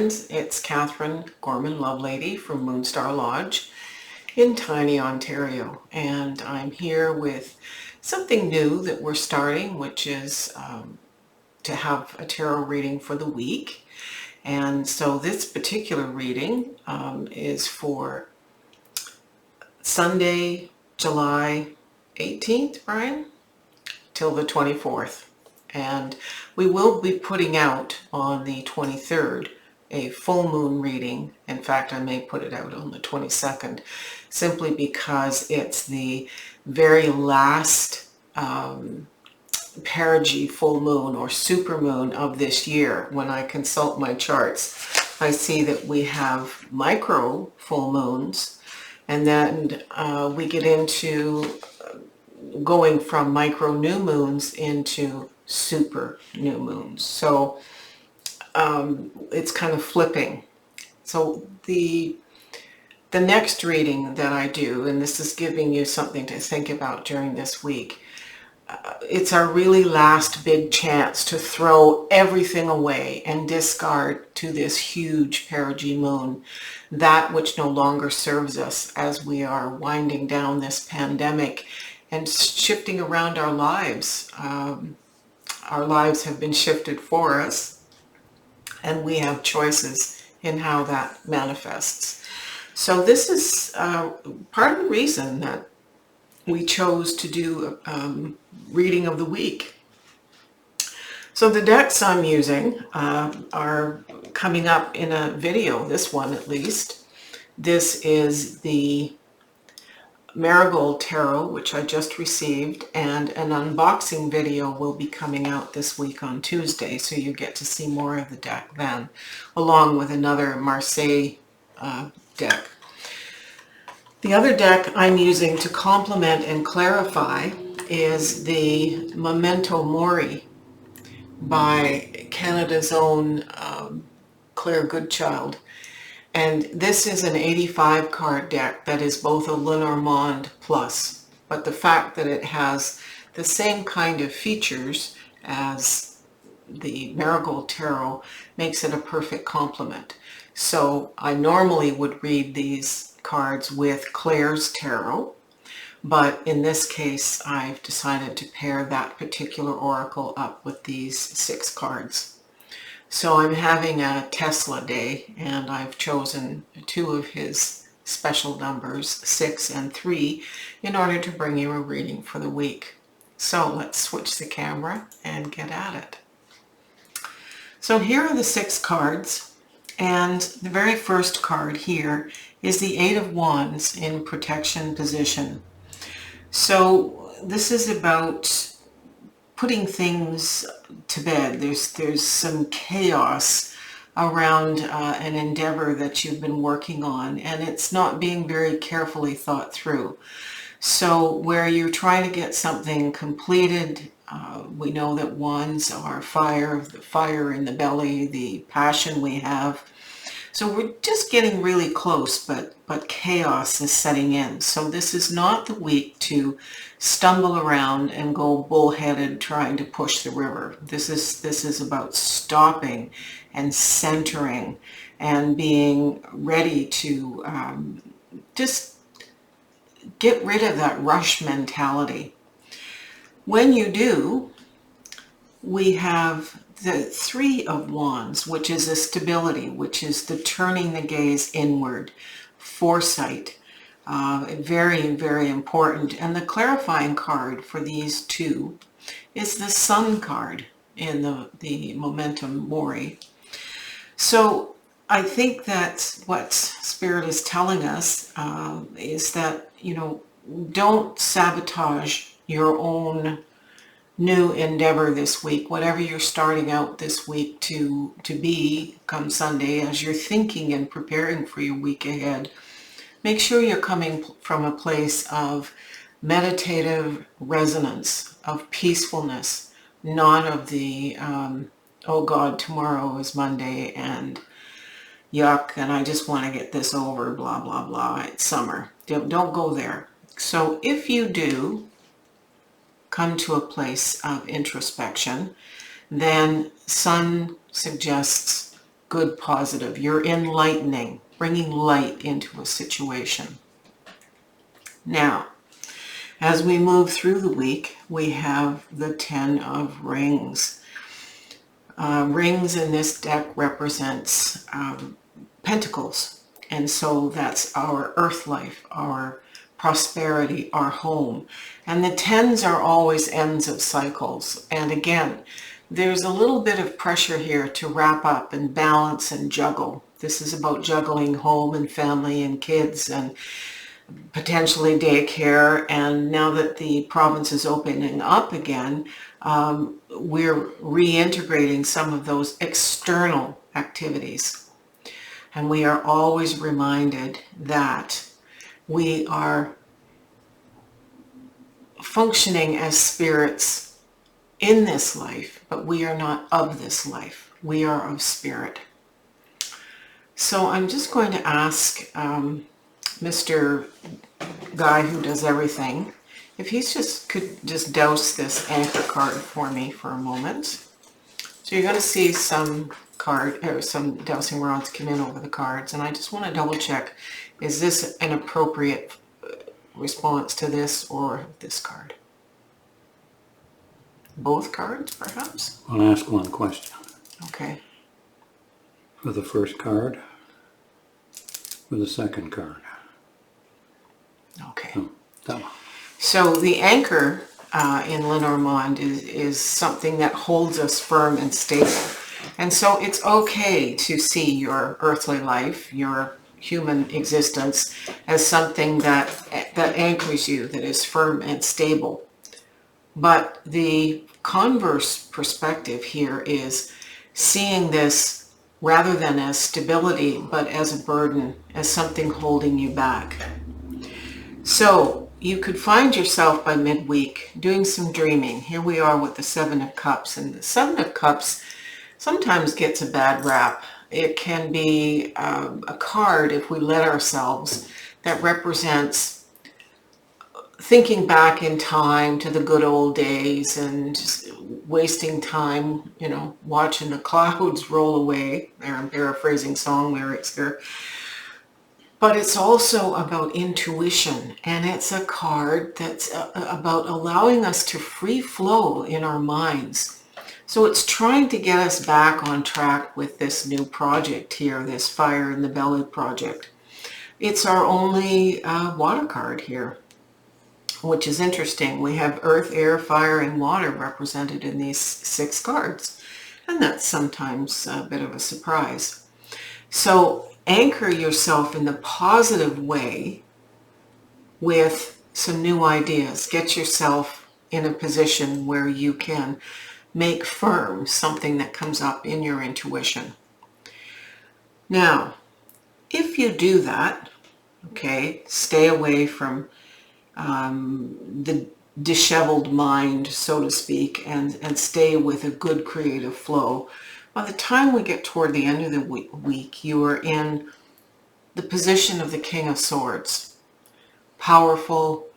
friends, it's Catherine Gorman Lovelady from Moonstar Lodge in Tiny, Ontario, and I'm here with something new that we're starting, which is to have a tarot reading for the week. And so this particular reading is for Sunday, July 18th, Brian, till the 24th. And we will be putting out on the 23rd a full moon reading. In fact, I may put it out on the 22nd, simply because it's the very last perigee full moon or super moon of this year. When I consult my charts, I see that we have micro full moons, and then we get into going from micro new moons into super new moons. So it's kind of flipping. So the next reading that I do, and this is giving you something to think about during this week, it's our really last big chance to throw everything away and discard to this huge perigee moon, that which no longer serves us as we are winding down this pandemic and shifting around our lives. Our lives have been shifted for us, and we have choices in how that manifests. So this is part of the reason that we chose to do a reading of the week. So the decks I'm using are coming up in a video, this one at least. This is the Marigold Tarot, which I just received, and an unboxing video will be coming out this week on Tuesday, so you get to see more of the deck then, along with another Marseille deck. The other deck I'm using to complement and clarify is the Memento Mori by Canada's own Claire Goodchild. And this is an 85 card deck that is both a Lenormand plus, but the fact that it has the same kind of features as the Marigold Tarot makes it a perfect complement. So I normally would read these cards with Claire's Tarot, but in this case I've decided to pair that particular oracle up with these 6 cards. So I'm having a Tesla day, and I've chosen 2 of his special numbers, 6 and 3, in order to bring you a reading for the week. So let's switch the camera and get at it. So here are the 6 cards, and the very first card here is the 8 of Wands in protection position. So this is about putting things to bed. There's some chaos around an endeavor that you've been working on, and it's not being very carefully thought through. So where you're trying to get something completed, we know that wands are fire, the fire in the belly, the passion we have. So we're just getting really close, but chaos is setting in. So this is not the week to stumble around and go bullheaded trying to push the river. This is about stopping and centering and being ready to just get rid of that rush mentality. When you do, we have the 3 of Wands, which is a stability, which is the turning the gaze inward, foresight, very, very important. And the clarifying card for these 2 is the Sun card in the Memento Mori. So I think that what Spirit is telling us is that, don't sabotage your own new endeavor this week, whatever you're starting out this week to be come Sunday. As you're thinking and preparing for your week ahead, make sure you're coming from a place of meditative resonance, of peacefulness, not of the oh God, tomorrow is Monday and yuck, and I just want to get this over, blah blah blah, it's summer. Don't go there. So if you do come to a place of introspection, then Sun suggests good, positive. You're enlightening, bringing light into a situation. Now, as we move through the week, we have the 10 of Rings. Rings in this deck represents pentacles. And so that's our earth life, our prosperity, our home. And the 10s are always ends of cycles. And again, there's a little bit of pressure here to wrap up and balance and juggle. This is about juggling home and family and kids and potentially daycare. And now that the province is opening up again, we're reintegrating some of those external activities. And we are always reminded that we are functioning as spirits in this life, but we are not of this life. We are of spirit. So I'm just going to ask Mr. Guy who does everything, if he's could just douse this anchor card for me for a moment. So you're going to see some dowsing rods come in over the cards, and I just want to double check, is this an appropriate response to this or this card? Both cards, perhaps? I'll ask one question. Okay. For the first card, for the second card. Okay. Oh, that one. So the anchor in Lenormand is something that holds us firm and stable. And so it's okay to see your earthly life, your human existence, as something that anchors you, that is firm and stable. But the converse perspective here is seeing this rather than as stability, but as a burden, as something holding you back. So you could find yourself by midweek doing some dreaming. Here we are with the Seven of Cups, and the Seven of Cups sometimes gets a bad rap. It can be a card, if we let ourselves, that represents thinking back in time to the good old days and just wasting time, watching the clouds roll away. I'm paraphrasing song lyrics here. But it's also about intuition, and it's a card that's about allowing us to free flow in our minds. So it's trying to get us back on track with this new project here, this Fire in the Belly project. It's our only water card here, which is interesting. We have earth, air, fire, and water represented in these 6 cards, and that's sometimes a bit of a surprise. So anchor yourself in the positive way with some new ideas. Get yourself in a position where you can make firm something that comes up in your intuition. Now, if you do that, okay, stay away from the disheveled mind, so to speak, and stay with a good creative flow. By the time we get toward the end of the week, you are in the position of the King of Swords. Powerful,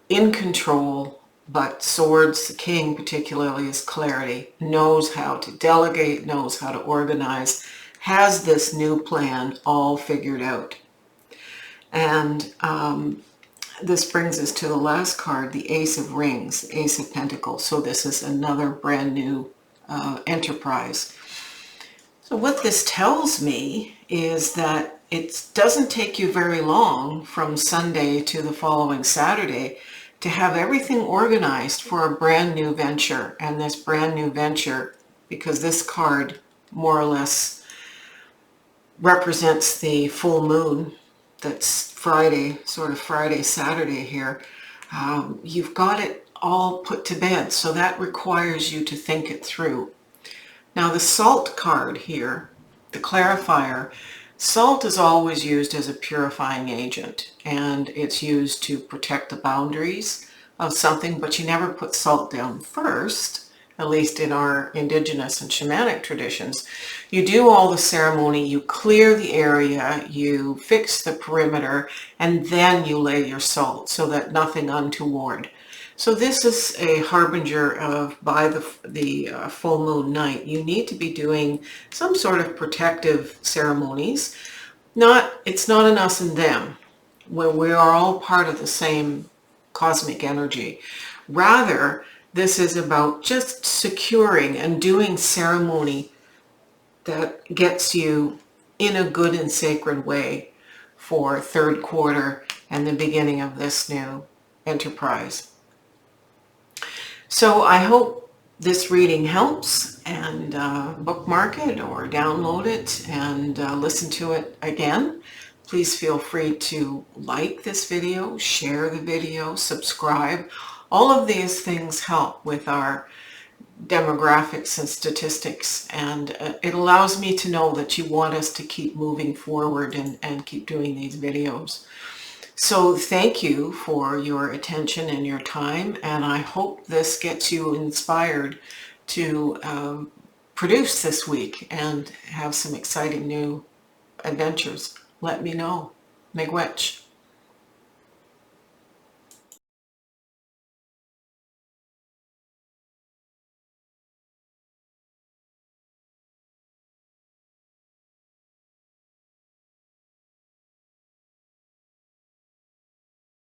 in control, but swords, the king particularly, is clarity, knows how to delegate, knows how to organize, has this new plan all figured out. And this brings us to the last card, the Ace of Rings, Ace of Pentacles. So this is another brand new enterprise. So what this tells me is that it doesn't take you very long from Sunday to the following Saturday to have everything organized for a brand new venture. And this brand new venture, because this card more or less represents the full moon, that's Friday, sort of Friday, Saturday here, you've got it all put to bed. So that requires you to think it through. Now the Salt card here, the clarifier, salt is always used as a purifying agent, and it's used to protect the boundaries of something, but you never put salt down first, at least in our indigenous and shamanic traditions. You do all the ceremony, you clear the area, you fix the perimeter, and then you lay your salt so that nothing untoward. So this is a harbinger of by the full moon night, you need to be doing some sort of protective ceremonies. It's not an us and them, where we are all part of the same cosmic energy. Rather, this is about just securing and doing ceremony that gets you in a good and sacred way for third quarter and the beginning of this new enterprise. So I hope this reading helps, and bookmark it or download it and listen to it again. Please feel free to like this video, share the video, subscribe. All of these things help with our demographics and statistics, and it allows me to know that you want us to keep moving forward and keep doing these videos. So thank you for your attention and your time, and I hope this gets you inspired to produce this week and have some exciting new adventures. Let me know. Miigwech.